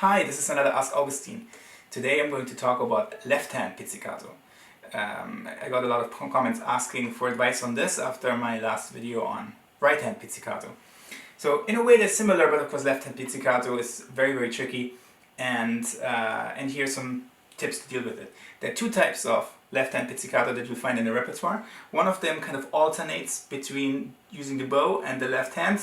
Hi, this is another Ask Augustin. Today I'm going to talk about left-hand pizzicato. I got a lot of comments asking for advice on this after my last video on right-hand pizzicato. So in a way they're similar, but of course left-hand pizzicato is very tricky, and here's some tips to deal with it. There are two types of left-hand pizzicato that you'll find in the repertoire. One of them kind of alternates between using the bow and the left hand,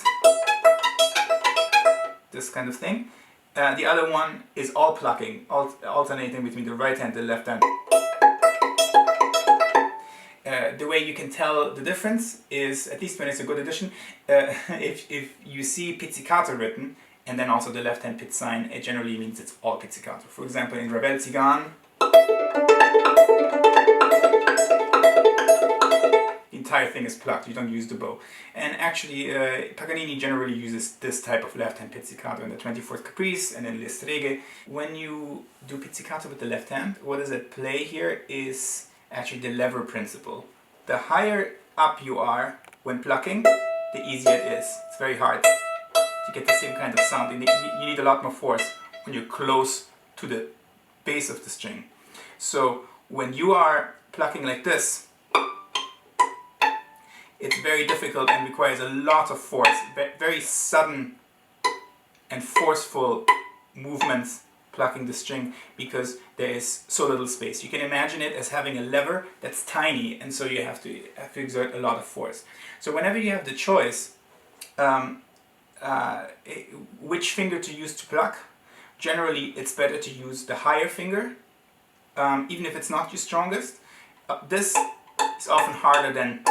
this kind of thing. The other one is all plucking, alternating between the right hand and the left hand. The way you can tell the difference is, at least when it's a good edition, if you see pizzicato written and then also the left hand pizz sign, it generally means it's all pizzicato. For example, in Ravel Zigan, the entire thing is plucked, you don't use the bow. And actually, Paganini generally uses this type of left-hand pizzicato in the 24th Caprice and in Le Streghe. When you do pizzicato with the left hand, what is at play here is actually the lever principle. The higher up you are when plucking, the easier it is. It's very hard to get the same kind of sound. You need a lot more force when you're close to the base of the string. So when you are plucking like this, it's very difficult and requires a lot of force, very sudden and forceful movements plucking the string, because there is so little space. You can imagine it as having a lever that's tiny, and so you have to exert a lot of force. So whenever you have the choice which finger to use to pluck, generally it's better to use the higher finger, even if it's not your strongest. This is often harder than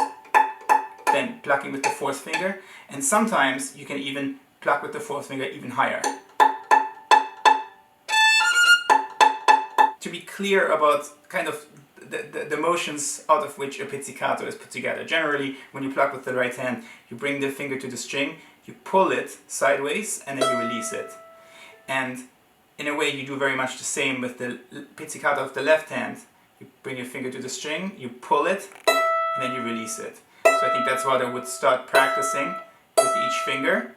plucking with the fourth finger, and sometimes you can even pluck with the fourth finger even higher. To be clear about kind of the motions out of which a pizzicato is put together. Generally, when you pluck with the right hand, you bring the finger to the string, you pull it sideways, and then you release it. And in a way you do very much the same with the pizzicato of the left hand. You bring your finger to the string, you pull it, and then you release it. So I think that's what I would start practicing with each finger.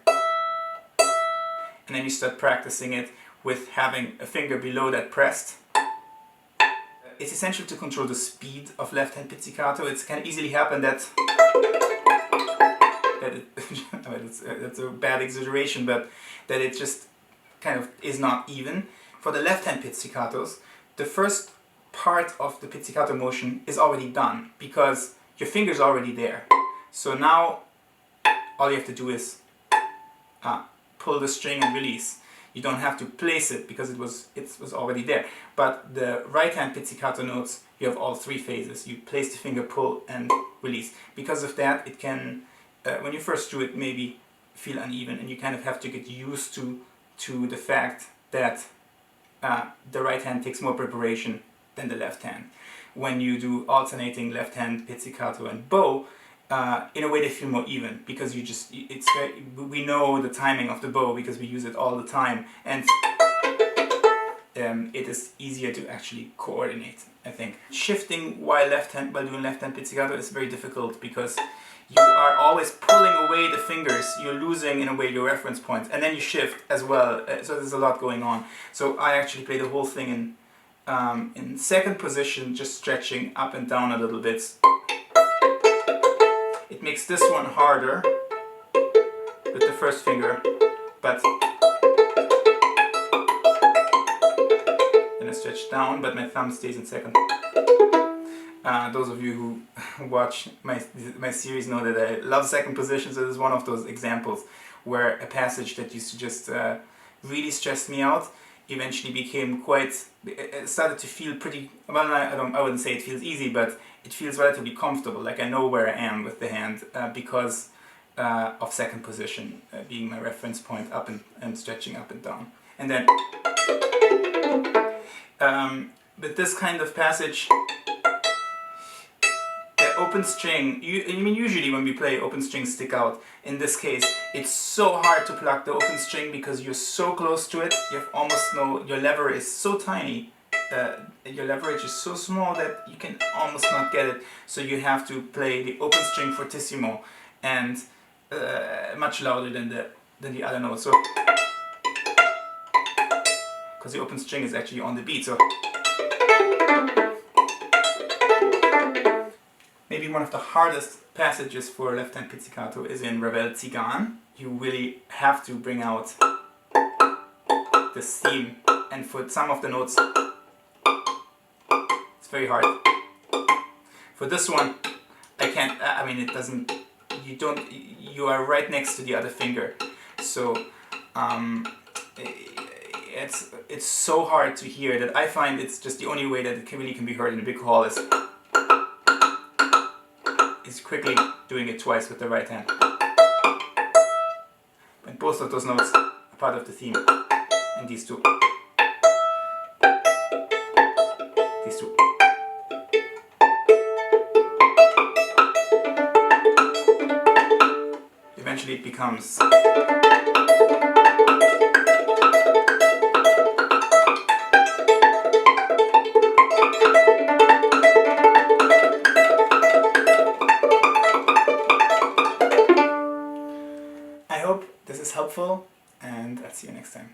And then you start practicing it with having a finger below that pressed. It's essential to control the speed of left-hand pizzicato. It can easily happen that's a bad exaggeration, but that it just kind of is not even. For the left-hand pizzicatos, the first part of the pizzicato motion is already done, because your finger's already there. So now all you have to do is pull the string and release. You don't have to place it because it was already there. But the right hand pizzicato notes, you have all three phases. You place the finger, pull and release. Because of that, it can, when you first do it, maybe feel uneven, and you kind of have to get used to the fact that the right hand takes more preparation than the left hand. When you do alternating left hand pizzicato and bow, in a way they feel more even, because we know the timing of the bow because we use it all the time, and it is easier to actually coordinate, I think. Shifting while doing left hand pizzicato is very difficult, because you are always pulling away the fingers, you're losing in a way your reference point, and then you shift as well, so there's a lot going on. So I actually play the whole thing in second position, just stretching up and down a little bit. It makes this one harder with the first finger, but then I stretch down, but my thumb stays in second. Those of you who watch my series know that I love second position, so this is one of those examples where a passage that used to just really stress me out eventually became it started to feel pretty, well, I wouldn't say it feels easy, but it feels relatively comfortable, like I know where I am with the hand, because of second position being my reference point up and stretching up and down. And then with this kind of passage, the open string, usually when we play, open strings stick out. In this case, it's so hard to pluck the open string because you're so close to it. You have almost your lever is so tiny, your leverage is so small that you can almost not get it. So you have to play the open string fortissimo and much louder than the other notes. So because the open string is actually on the beat. So maybe one of the hardest passages for left hand pizzicato is in Ravel Zigan. You really have to bring out this theme, and for some of the notes it's very hard. For this one I can't, I mean, it doesn't, you are right next to the other finger, so it's so hard to hear that I find it's just the only way that it really can be heard in a big hall is quickly doing it twice with the right hand. And both of those notes are part of the theme, and these two. These two. Eventually it becomes I hope this is helpful, and I'll see you next time.